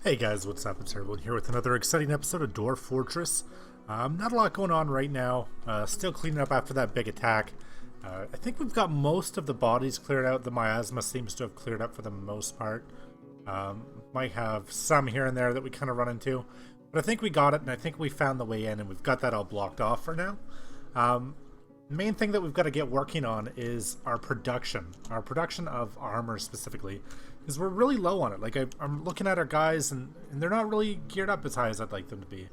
Hey guys, what's up? It's Herblin here with another exciting episode of Dwarf Fortress. Not a lot going on right now. Still cleaning up after that big attack. I think we've got most of the bodies cleared out. The miasma seems to have cleared up for the most part. Might have some here and there that we kind of run into. But I think we got it, and I think we found the way in, and we've got that all blocked off for now. Main thing that we've got to get working on is our production. Our production of armor specifically. Because we're really low on it. Like, I'm looking at our guys, and they're not really geared up as high as I'd like them to be.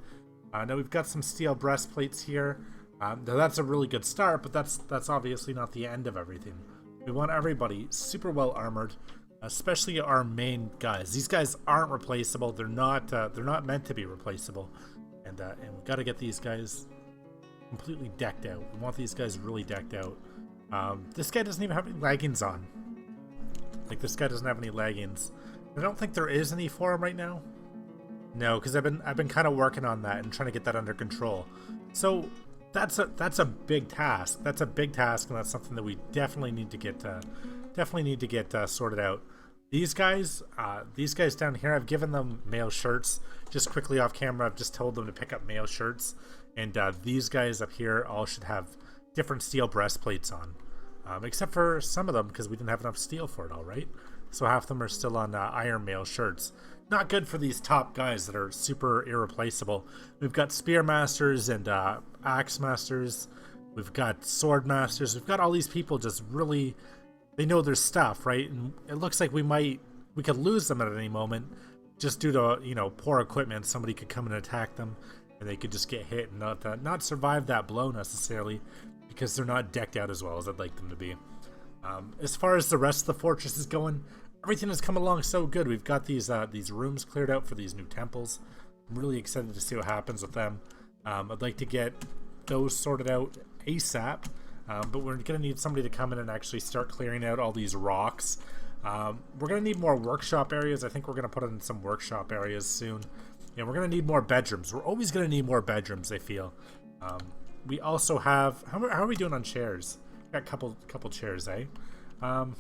Now we've got some steel breastplates here. Now that's a really good start, but that's obviously not the end of everything. We want everybody super well armored, especially our main guys. These guys aren't replaceable. They're not meant to be replaceable, and we've got to get these guys completely decked out. We want these guys really decked out. This guy doesn't even have any leggings on. Like, this guy doesn't have any leggings. I don't think there is any for him right now. No, because I've been kind of working on that and trying to get that under control. So that's a big task. That's a big task, and that's something that we definitely need to get sorted out. These guys down here, I've given them male shirts. Just quickly off camera, I've just told them to pick up male shirts, and these guys up here all should have different steel breastplates on. Except for some of them, because we didn't have enough steel for it all, right? So half of them are still on iron mail shirts. Not good for these top guys that are super irreplaceable. We've got spear masters and axe masters. We've got sword masters. We've got all these people just really, they know their stuff, right? And it looks like we could lose them at any moment, just due to, you know, poor equipment. Somebody could come and attack them, and they could just get hit and not survive that blow necessarily, because they're not decked out as well as I'd like them to be. As far as the rest of the fortress is going, everything has come along so good. We've got these rooms cleared out for these new temples. I'm really excited to see what happens with them. I'd like to get those sorted out ASAP, but we're going to need somebody to come in and actually start clearing out all these rocks. We're going to need more workshop areas. I think we're going to put in some workshop areas soon. And we're going to need more bedrooms. We're always going to need more bedrooms, I feel. We also have, how are we doing on chairs? Got a couple chairs, eh? I'm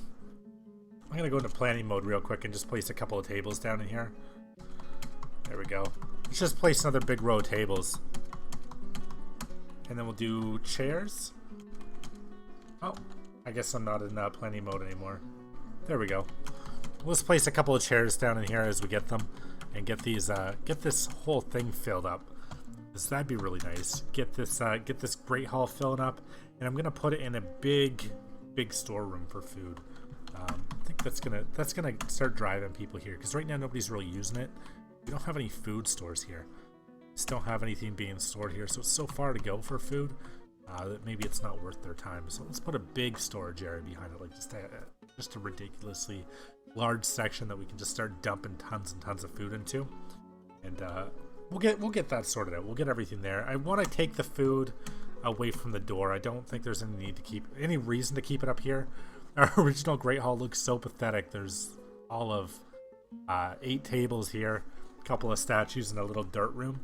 gonna go into planning mode real quick and just place a couple of tables down in here. There we go. Let's just place another big row of tables, and then we'll do chairs. Oh, I guess I'm not in planning mode anymore. There we go. Let's place a couple of chairs down in here as we get them, and get these get this whole thing filled up. So that'd be really nice. Get this great hall filling up, and I'm gonna put it in a big storeroom for food. I think that's gonna start driving people here, because right now nobody's really using it. We don't have any food stores here. Just don't have anything being stored here, so it's so far to go for food that maybe it's not worth their time. So let's put a big storage area behind it, like just a ridiculously large section that we can just start dumping tons and tons of food into, and We'll get that sorted out. We'll get everything there. I want to take the food away from the door. I don't think there's any reason to keep it up here. Our original Great Hall looks so pathetic. There's all of 8 tables here, a couple of statues, and a little dirt room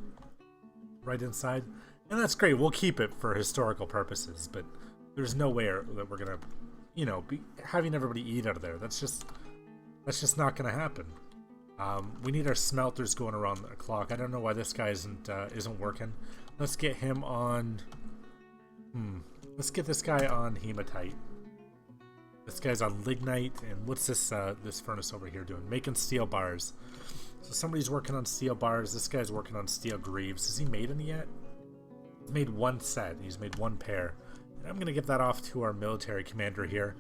right inside. And that's great. We'll keep it for historical purposes, but there's no way that we're gonna, you know, be having everybody eat out of there. That's just not gonna happen. We need our smelters going around the clock. I don't know why this guy isn't working. Let's get him on. Let's get this guy on hematite. This guy's on lignite, and what's this furnace over here doing? Making steel bars. So somebody's working on steel bars. This guy's working on steel greaves. Has he made any yet? He's made one set. He's made one pair. And I'm gonna give that off to our military commander here.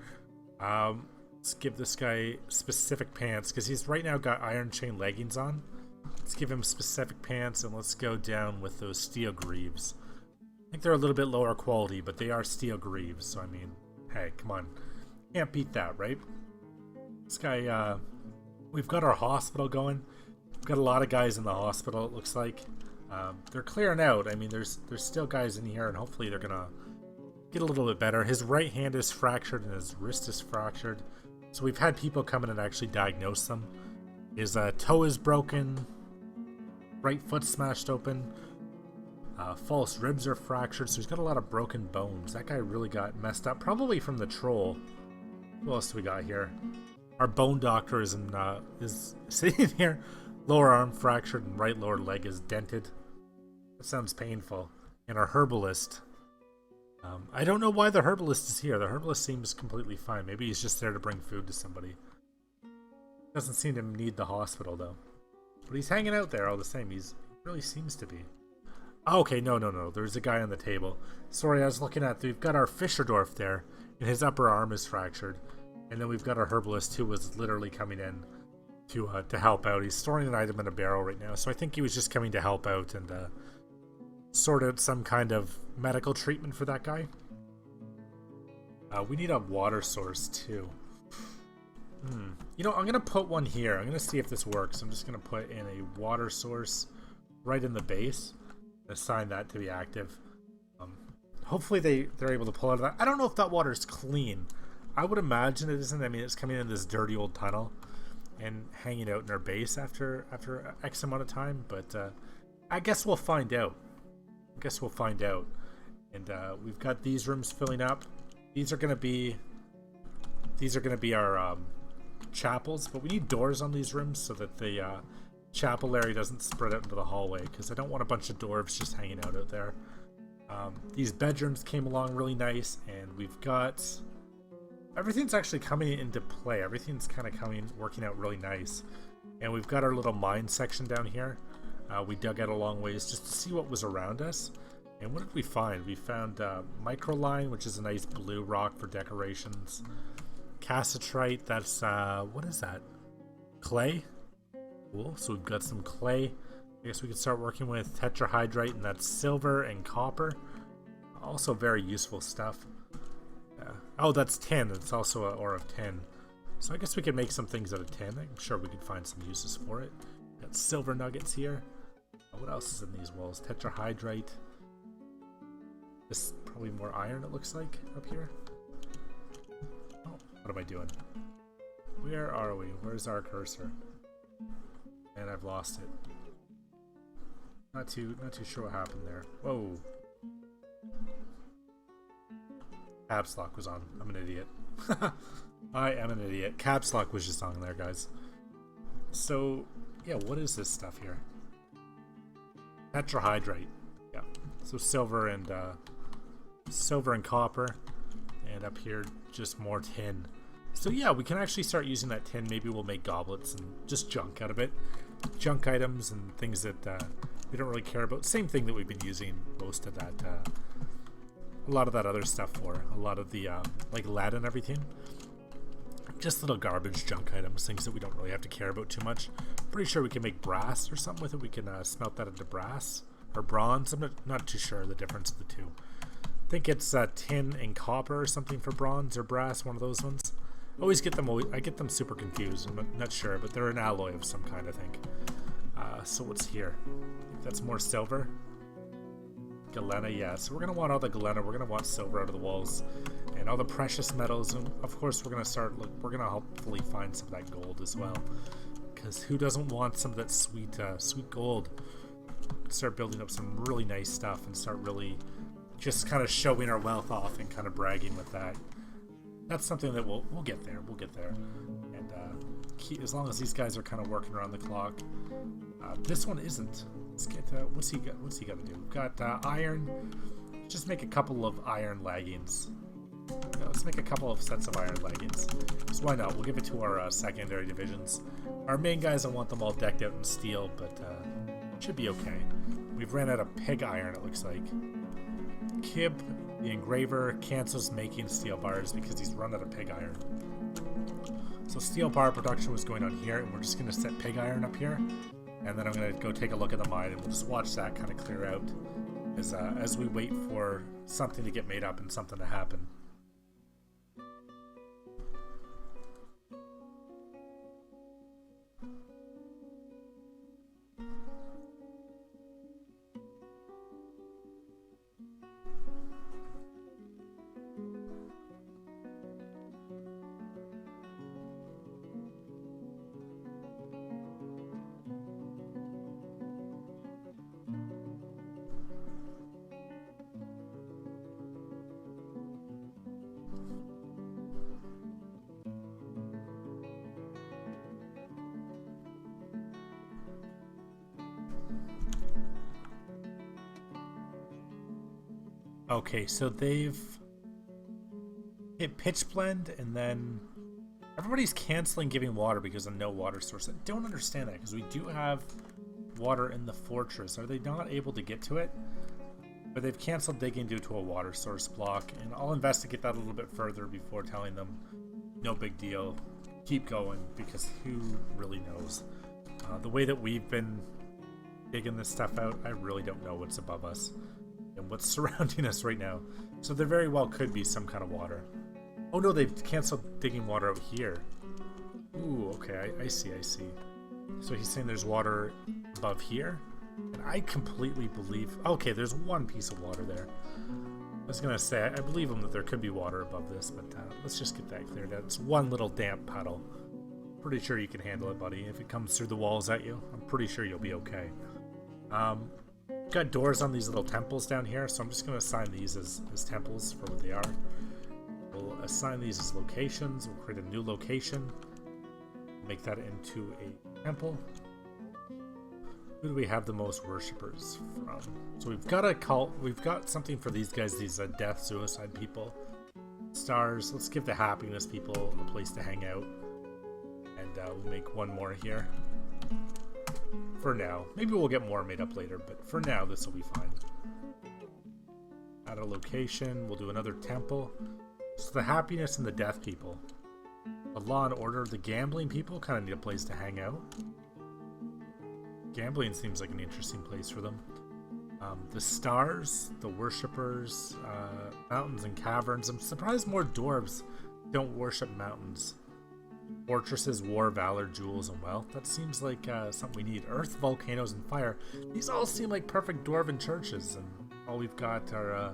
Let's give this guy specific pants, because he's right now got iron chain leggings on. Let's give him specific pants, and let's go down with those steel greaves. I think they're a little bit lower quality, but they are steel greaves, so I mean, hey, come on. Can't beat that, right? This guy, we've got our hospital going. We've got a lot of guys in the hospital, it looks like. They're clearing out. I mean, there's still guys in here, and hopefully they're gonna get a little bit better. His right hand is fractured, and his wrist is fractured. So we've had people come in and actually diagnose them. His toe is broken, right foot smashed open, false ribs are fractured, so he's got a lot of broken bones. That guy really got messed up, probably from the troll. What else do we got here? Our bone doctor is sitting here Lower arm fractured and right lower leg is dented. That sounds painful. And our herbalist. I don't know why the herbalist is here. The herbalist seems completely fine. Maybe he's just there to bring food to somebody. Doesn't seem to need the hospital though. But he's hanging out there all the same. He really seems to be. Oh, okay, no. There's a guy on the table. Sorry, I was looking at... We've got our Fisher Dwarf there, and his upper arm is fractured. And then we've got our herbalist who was literally coming in to help out. He's storing an item in a barrel right now, so I think he was just coming to help out and sort out some kind of medical treatment for that guy. We need a water source too. You know, I'm going to put one here. I'm going to see if this works. I'm just going to put in a water source right in the base. Assign that to be active. Hopefully they're able to pull out of that. I don't know if that water is clean. I would imagine it isn't. I mean, it's coming in this dirty old tunnel and hanging out in our base after X amount of time. But I guess we'll find out. And we've got these rooms filling up. These are going to be our chapels, but we need doors on these rooms so that the chapel area doesn't spread out into the hallway, because I don't want a bunch of dwarves just hanging out there. These bedrooms came along really nice, and we've got... Everything's actually coming into play. Everything's kind of working out really nice. And we've got our little mine section down here. We dug out a long ways just to see what was around us. And what did we find? We found microline, which is a nice blue rock for decorations. Cassiterite, that's, what is that? Clay? Cool, so we've got some clay. I guess we can start working with tetrahydrite, and that's silver and copper. Also very useful stuff. Oh, that's tin. It's also an ore of tin. So I guess we can make some things out of tin. I'm sure we can find some uses for it. Got silver nuggets here. What else is in these walls? Tetrahydrite. This is probably more iron, it looks like, up here. Oh, what am I doing? Where are we? Where's our cursor? And I've lost it. Not too sure what happened there. Whoa. Caps lock was on. I'm an idiot. I am an idiot. Caps lock was just on there, guys. So, yeah, what is this stuff here? Tetrahydrite. Yeah. So silver and copper. And up here, just more tin. So yeah, we can actually start using that tin. Maybe we'll make goblets and just junk out of it. Junk items and things that we don't really care about. Same thing that we've been using most of that, a lot of that other stuff for. A lot of the, like lead and everything. Just little garbage junk items, things that we don't really have to care about too much. Pretty sure we can make brass or something with it. We can smelt that into brass or bronze. I'm not too sure the difference of the two. I think it's tin and copper or something for bronze or brass, one of those ones. I get them super confused. I'm not sure, but they're an alloy of some kind, I think. So what's here? I think that's more silver. Galena, yeah. So we're going to want all the galena. We're going to want silver out of the walls. And all the precious metals. And of course, we're going to hopefully find some of that gold as well. Because who doesn't want some of that sweet gold? Start building up some really nice stuff and start really just kind of showing our wealth off and kind of bragging with that. That's something that we'll get there. We'll get there. And as long as these guys are kind of working around the clock. This one isn't. Let's get what's he got to do? We've got iron. Just make a couple of iron leggings. Yeah, let's make a couple of sets of iron leggings. So why not? We'll give it to our secondary divisions. Our main guys, I want them all decked out in steel, but should be okay. We've ran out of pig iron, it looks like. Kib, the engraver, cancels making steel bars because he's run out of pig iron. So steel bar production was going on here, and we're just going to set pig iron up here. And then I'm going to go take a look at the mine, and we'll just watch that kind of clear out as we wait for something to get made up and something to happen. Okay, so they've hit pitch blend, and then everybody's canceling giving water because of no water source. I don't understand that, because we do have water in the fortress. Are they not able to get to it? But they've canceled digging due to a water source block, and I'll investigate that a little bit further before telling them no big deal, keep going, because who really knows? The way that we've been digging this stuff out, I really don't know what's above us and what's surrounding us right now. So there very well could be some kind of water. Oh no, they've canceled digging water out here. Ooh, okay, I see. So he's saying there's water above here? And I completely believe... Okay, there's one piece of water there. I was going to say, I believe him that there could be water above this, but let's just get that cleared out. It's one little damp puddle. Pretty sure you can handle it, buddy. If it comes through the walls at you, I'm pretty sure you'll be okay. Got doors on these little temples down here, so I'm just going to assign these as temples for what they are. We'll assign these as locations. We'll create a new location. Make that into a temple. Who do we have the most worshippers from? So we've got a cult. We've got something for these guys, these death, suicide people. Stars. Let's give the happiness people a place to hang out. And we'll make one more here. For now. Maybe we'll get more made up later, but for now, this will be fine. Add a location. We'll do another temple. So the happiness and the death people. The law and order. The gambling people kind of need a place to hang out. Gambling seems like an interesting place for them. The stars, the worshippers, mountains and caverns. I'm surprised more dwarves don't worship mountains. Fortresses, war, valor, jewels, and wealth. That seems like something we need. Earth, volcanoes, and fire. These all seem like perfect dwarven churches, and all we've got are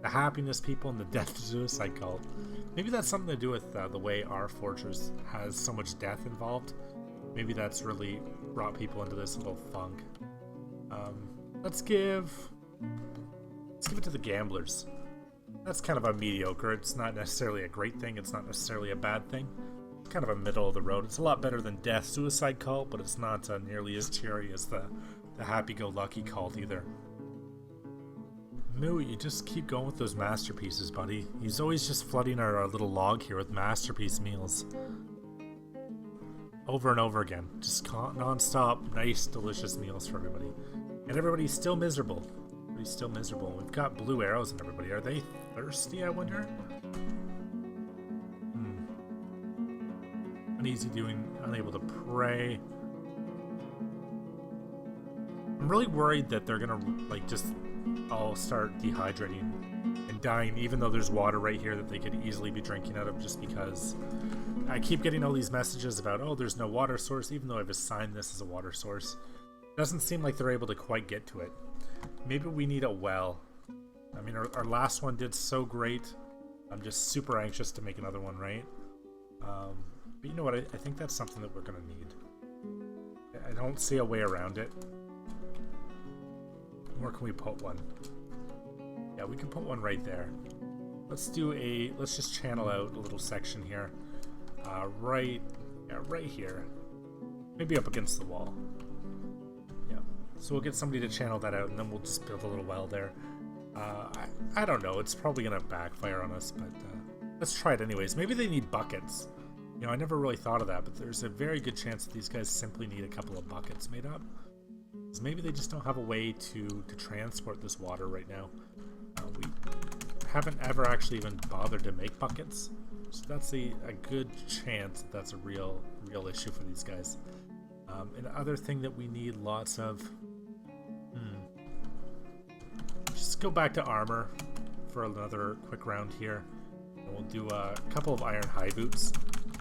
the happiness people and the death suicide cult. Maybe that's something to do with the way our fortress has so much death involved. Maybe that's really brought people into this little funk. Let's give it to the gamblers. That's kind of a mediocre. It's not necessarily a great thing. It's not necessarily a bad thing. It's kind of a middle of the road. It's a lot better than death suicide cult, but it's not nearly as cheery as the happy-go-lucky cult either. Moo, you just keep going with those masterpieces, buddy. He's always just flooding our little log here with masterpiece meals. Over and over again. Just non-stop, nice, delicious meals for everybody. And everybody's still miserable. Everybody's still miserable. We've got blue arrows in everybody. Are they thirsty, I wonder? Uneasy doing, unable to pray. I'm really worried that they're gonna, like, just all start dehydrating and dying, even though there's water right here that they could easily be drinking out of, just because I keep getting all these messages about, oh, there's no water source, even though I've assigned this as a water source. Doesn't seem like they're able to quite get to it. Maybe we need a well. I mean, our last one did so great. I'm just super anxious to make another one, right? But you know what? I think that's something that we're going to need. I don't see a way around it. Where can we put one? Yeah, we can put one right there. Let's just channel out a little section here. Right here. Maybe up against the wall. Yeah. So we'll get somebody to channel that out, and then we'll just build a little well there. I don't know. It's probably going to backfire on us, but let's try it anyways. Maybe they need buckets. You know, I never really thought of that, but there's a very good chance that these guys simply need a couple of buckets made up. Because maybe they just don't have a way to transport this water right now. We haven't ever actually even bothered to make buckets. So that's a good chance that's a real issue for these guys. And the other thing that we need lots of... Just go back to armor for another quick round here. And we'll do a couple of iron high boots.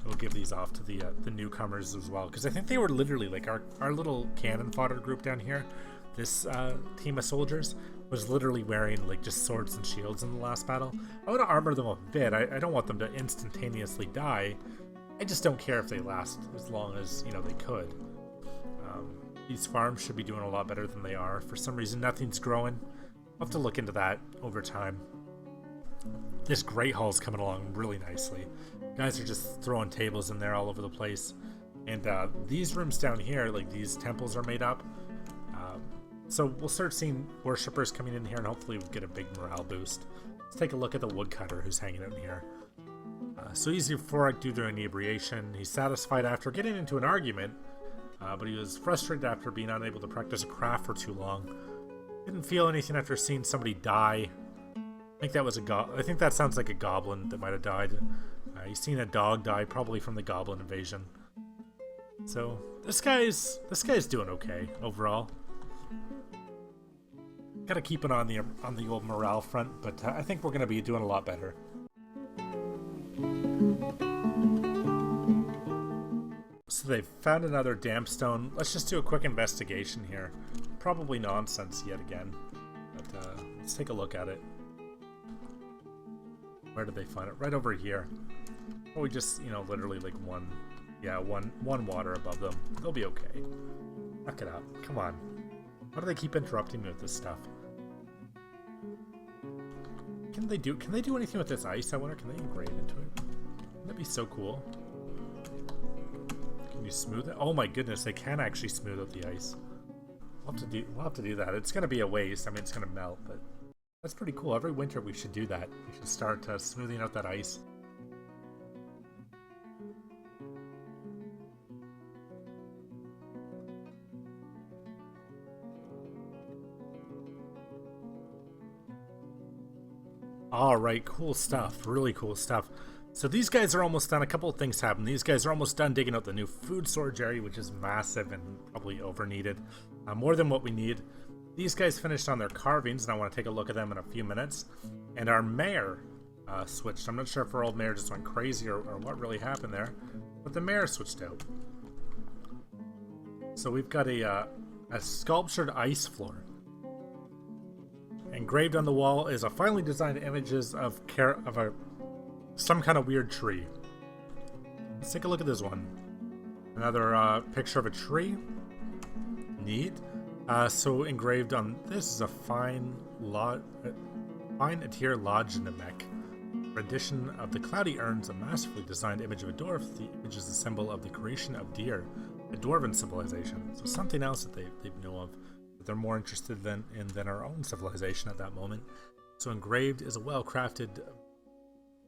We'll give these off to the newcomers as well, because I think they were literally like our little cannon fodder group down here. This team of soldiers was literally wearing like just swords and shields in the last battle. I want to armor them a bit. I don't want them to instantaneously die. I just don't care if they last as long as, you know, they could. These farms should be doing a lot better than they are. For some reason, nothing's growing. I'll have to look into that over time. This Great Hall's coming along really nicely. Guys are just throwing tables in there all over the place. And these rooms down here, like these temples are made up. So we'll start seeing worshippers coming in here, and hopefully we'll get a big morale boost. Let's take a look at the woodcutter who's hanging out in here. So he's euphoric due to inebriation. He's satisfied after getting into an argument, but he was frustrated after being unable to practice a craft for too long. Didn't feel anything after seeing somebody die. I think that was I think that sounds like a goblin that might have died. He's seen a dog die, probably from the goblin invasion. So this guy's doing okay overall. Gotta keep it on the old morale front, but I think we're gonna be doing a lot better. So they've found another dampstone. Let's just do a quick investigation here. Probably nonsense yet again, but let's take a look at it. Where did they find it? Right over here. Or we just, literally like one water above them. They'll be okay. Knock it out. Come on. Why do they keep interrupting me with this stuff? Can they do anything with this ice? I wonder, can they engrave into it? Wouldn't that be so cool? Can you smooth it? Oh my goodness, they can actually smooth out the ice. We'll have to do that. It's gonna be a waste. I mean, it's gonna melt, but that's pretty cool. Every winter we should do that. We should start smoothing out that ice. Alright, cool stuff. Really cool stuff. So these guys are almost done. A couple of things happen. These guys are almost done digging out the new food storage area, which is massive and probably over needed. More than what we need. These guys finished on their carvings, and I want to take a look at them in a few minutes. And our mayor switched. I'm not sure if our old mayor just went crazy or what really happened there, but the mayor switched out. So we've got a sculptured ice floor. Engraved on the wall is a finely designed images of some kind of weird tree. Let's take a look at this one. Another picture of a tree. Neat. So engraved on this is a fine Atir Lodge Namek. Rendition of the cloudy urns, a masterfully designed image of a dwarf. The image is a symbol of the creation of Dir, a dwarven civilization. So something else that they know of that they're more interested than our own civilization at that moment. So engraved is a well-crafted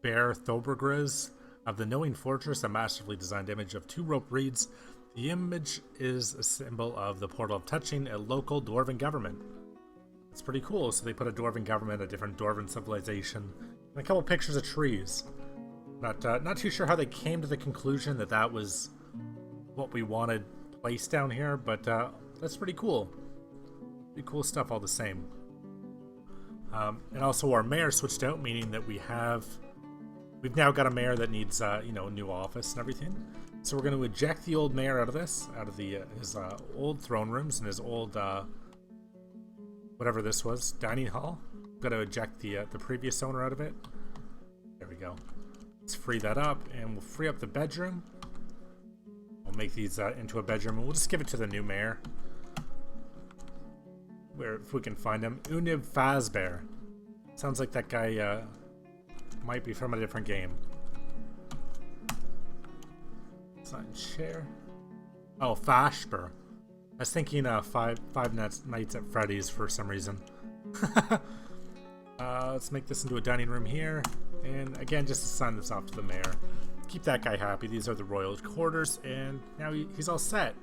bear Thobergriz of the Knowing Fortress, a masterfully designed image of two rope reeds. The image is a symbol of the portal of touching a local dwarven government. It's pretty cool. So they put a dwarven government, a different dwarven civilization, and a couple pictures of trees. Not too sure how they came to the conclusion that was what we wanted placed down here, but that's pretty cool. Pretty cool stuff all the same. And also our mayor switched out, meaning that we've now got a mayor that needs a new office and everything. So we're going to eject the old mayor out of his old throne rooms and his old whatever this was, dining hall. Got to eject the previous owner out of it. There we go. Let's free that up, and we'll free up the bedroom. We'll make these into a bedroom, and we'll just give it to the new mayor. If we can find him. Unib Fazbear. Sounds like that guy might be from a different game. Sign share. Oh, Fashber. I was thinking Five Nights at Freddy's for some reason. Let's make this into a dining room here. And again, just to sign this off to the mayor. Keep that guy happy. These are the royal quarters, and now he's all set.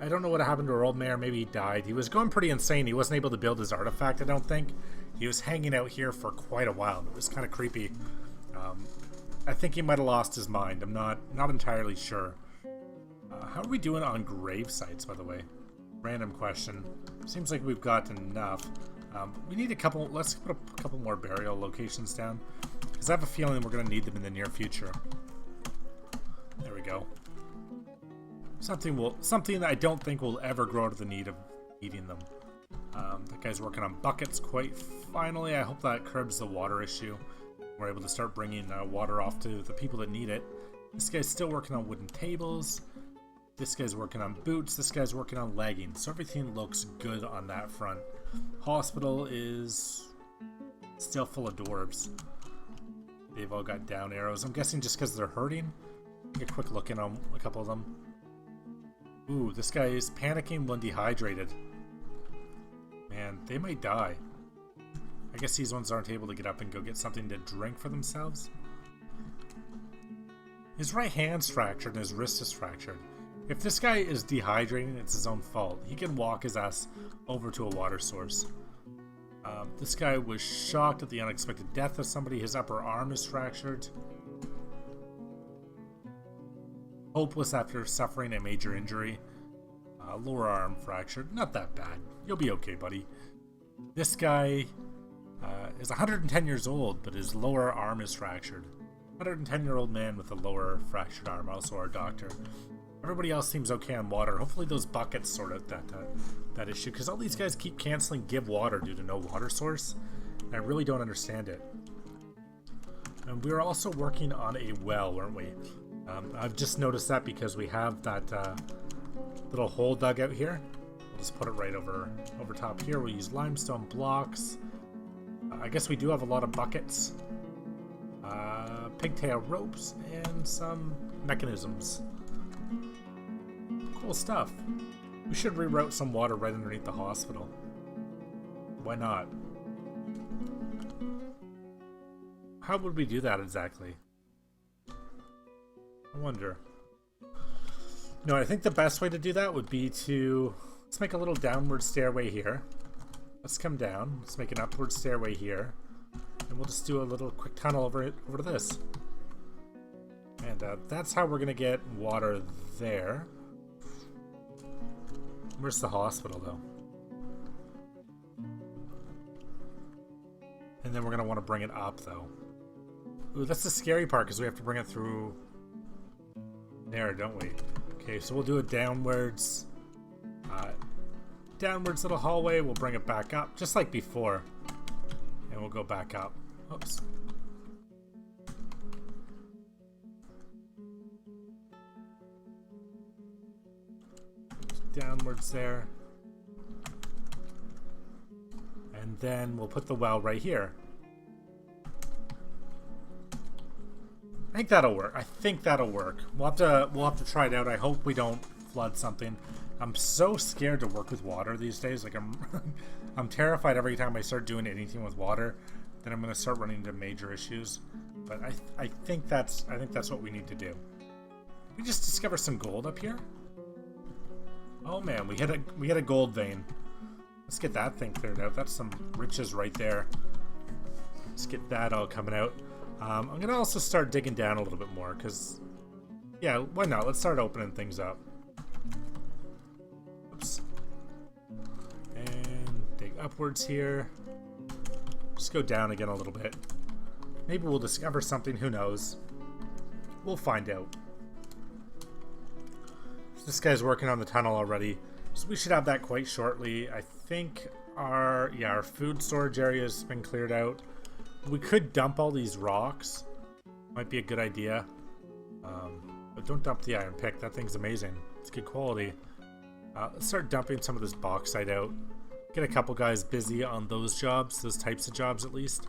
I don't know what happened to our old mayor. Maybe he died. He was going pretty insane. He wasn't able to build his artifact, I don't think. He was hanging out here for quite a while. It was kind of creepy. I think he might have lost his mind. I'm not entirely sure. How are we doing on grave sites, by the way? Random question. Seems like we've got enough. We need a couple. Let's put a couple more burial locations down, because I have a feeling we're going to need them in the near future. There we go. Something that I don't think will ever grow to the need of eating them. That guy's working on buckets quite finally. I hope that curbs the water issue. We're able to start bringing water off to the people that need it. This guy's still working on wooden tables. This guy's working on boots. This guy's working on leggings. So everything looks good on that front. Hospital is still full of dwarves. They've all got down arrows. I'm guessing just because they're hurting. Take a quick look in on a couple of them. Ooh, this guy is panicking when dehydrated. Man, they might die. I guess these ones aren't able to get up and go get something to drink for themselves. His right hand's fractured and his wrist is fractured. If this guy is dehydrating, it's his own fault. He can walk his ass over to a water source. This guy was shocked at the unexpected death of somebody. His upper arm is fractured. Hopeless after suffering a major injury. Lower arm fractured. Not that bad. You'll be okay, buddy. This guy is 110 years old, but his lower arm is fractured. 110-year-old man with a lower fractured arm, also our doctor. Everybody else seems okay on water. Hopefully those buckets sort out that issue, because all these guys keep canceling give water due to no water source, and I really don't understand it. And we were also working on a well, weren't we? I've just noticed that because we have that little hole dug out here. We'll just put it right over top here. We'll use limestone blocks. I guess we do have a lot of buckets. Pigtail ropes and some mechanisms. Cool stuff. We should reroute some water right underneath the hospital. Why not? How would we do that exactly? I wonder. No, I think the best way to do that would be to... Let's make a little downward stairway here. Let's come down. Let's make an upward stairway here. And we'll just do a little quick tunnel over to this. And that's how we're going to get water there. Where's the hospital, though? And then we're going to want to bring it up, though. Ooh, that's the scary part, because we have to bring it through there, don't we? Okay, so we'll do a downwards little hallway. We'll bring it back up, just like before. And we'll go back up. Oops. Downwards there. And then we'll put the well right here. I think that'll work. We'll have to try it out. I hope we don't flood something. I'm so scared to work with water these days. Like I'm terrified every time I start doing anything with water. Then I'm going to start running into major issues. But I think that's what we need to do. Did we just discover some gold up here? Oh man, we hit a gold vein. Let's get that thing cleared out. That's some riches right there. Let's get that all coming out. I'm going to also start digging down a little bit more, because, yeah, why not? Let's start opening things up. Oops. And dig upwards here. Just go down again a little bit. Maybe we'll discover something, who knows. We'll find out. So this guy's working on the tunnel already, so we should have that quite shortly. I think our food storage area has been cleared out. We could dump all these rocks. Might be a good idea. But don't dump the iron pick. That thing's amazing. It's good quality. Let's start dumping some of this bauxite out. Get a couple guys busy on those jobs. Those types of jobs, at least.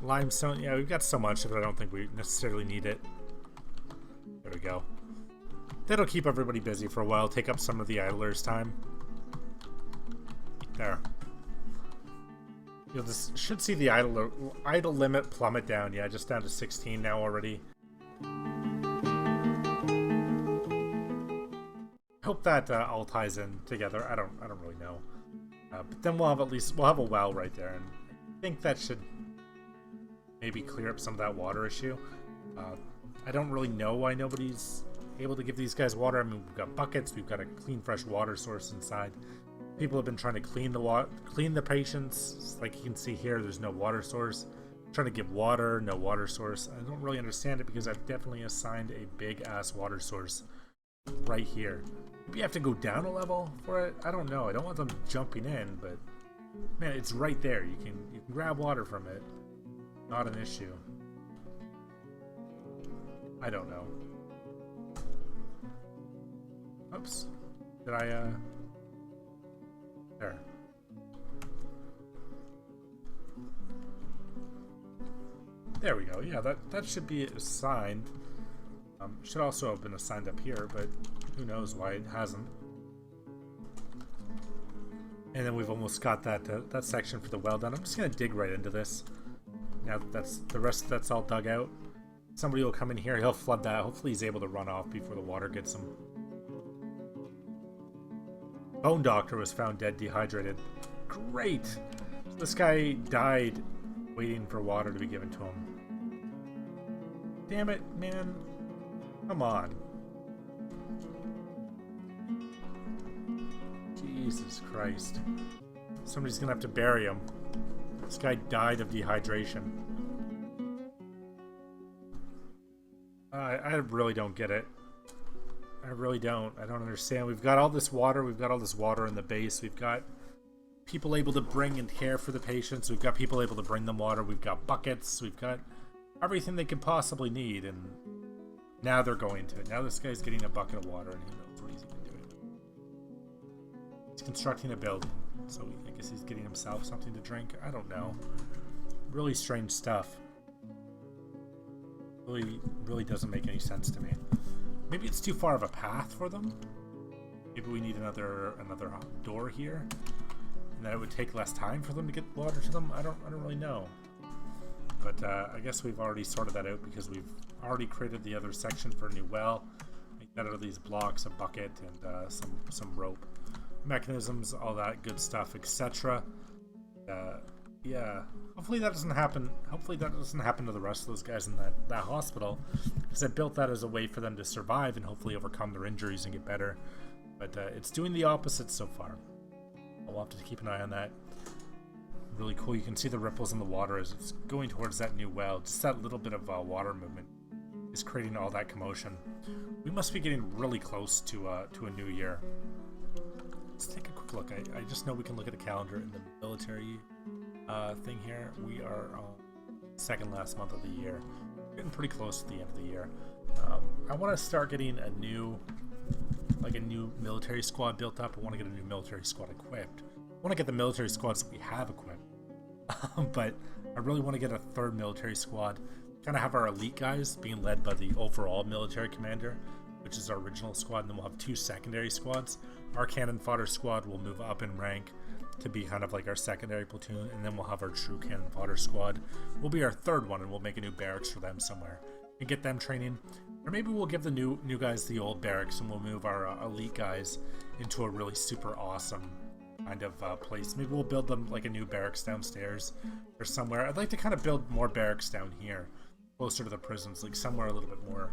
Limestone. Yeah, we've got so much of it. I don't think we necessarily need it. There we go. That'll keep everybody busy for a while. Take up some of the idlers' time. There. You'll just should see the idle limit plummet down. Yeah, just down to 16 now already. Hope that all ties in together. I don't really know. But then we'll have a well right there, and I think that should maybe clear up some of that water issue. I don't really know why nobody's able to give these guys water. I mean, we've got buckets, we've got a clean, fresh water source inside. People have been trying to clean the patients. Like you can see here, there's no water source. Trying to give water, no water source. I don't really understand it, because I've definitely assigned a big ass water source right here. Maybe you have to go down a level for it. I don't know. I don't want them jumping in, but man, it's right there. You can grab water from it. Not an issue. I don't know. Oops. Did I there. There we go. Yeah, that should be assigned. Should also have been assigned up here, but who knows why it hasn't. And then we've almost got that section for the well done. I'm just gonna dig right into this. Now that's the rest that's all dug out. Somebody will come in here, he'll flood that. Hopefully he's able to run off before the water gets him. Bone Doctor was found dead, dehydrated. Great! So this guy died waiting for water to be given to him. Damn it, man. Come on. Jesus Christ. Somebody's gonna have to bury him. This guy died of dehydration. I really don't get it. I really don't. I don't understand. We've got all this water. We've got all this water in the base. We've got people able to bring and care for the patients. We've got people able to bring them water. We've got buckets. We've got everything they could possibly need. And now they're going to it. Now this guy's getting a bucket of water and he knows what he's even doing. He's constructing a building. So I guess he's getting himself something to drink. I don't know. Really strange stuff. Really doesn't make any sense to me. Maybe it's too far of a path for them. Maybe we need another door here, and that it would take less time for them to get water to them. I don't really know. But I guess we've already sorted that out because we've already created the other section for a new well. Make that out of these blocks, a bucket, and some rope, mechanisms, all that good stuff, etc. Yeah. Hopefully that doesn't happen. Hopefully that doesn't happen to the rest of those guys in that hospital, because I built that as a way for them to survive and hopefully overcome their injuries and get better. But it's doing the opposite so far. I'll have to keep an eye on that. Really cool. You can see the ripples in the water as it's going towards that new well. Just that little bit of water movement is creating all that commotion. We must be getting really close to a new year. Let's take a quick look. I just know we can look at the calendar in the military thing here. We are on second last month of the year. Getting pretty close to the end of the year. I want to start getting a new military squad built up. I want to get a new military squad equipped. I want to get the military squads that we have equipped. But I really want to get a third military squad. Kind of have our elite guys being led by the overall military commander, which is our original squad, and then we'll have two secondary squads. Our cannon fodder squad will move up in rank to be kind of like our secondary platoon, and then we'll have our true cannon fodder squad will be our third one, and we'll make a new barracks for them somewhere and get them training. Or maybe we'll give the new guys the old barracks and we'll move our elite guys into a really super awesome kind of place. Maybe we'll build them like a new barracks downstairs or somewhere. I'd like to kind of build more barracks down here, closer to the prisons, like somewhere a little bit more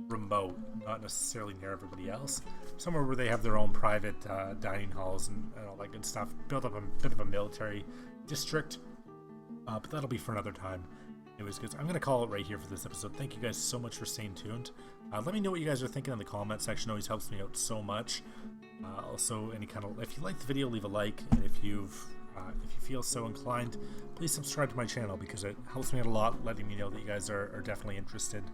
remote, not necessarily near everybody else, somewhere where they have their own private dining halls and all that good stuff. Build up a bit of a military district, but that'll be for another time. Anyways, guys, I'm going to call it right here for this episode. Thank you guys so much for staying tuned. Let me know what you guys are thinking in the comment section. It always helps me out so much. Also, if you like the video, leave a like, and if you feel so inclined, please subscribe to my channel because it helps me out a lot, letting me know that you guys are definitely interested.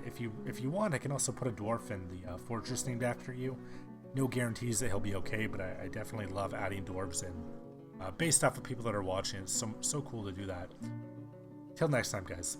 If you want, I can also put a dwarf in the fortress named after you. No guarantees that he'll be okay, but I definitely love adding dwarves in based off of people that are watching. It's so cool to do that. Till next time, guys.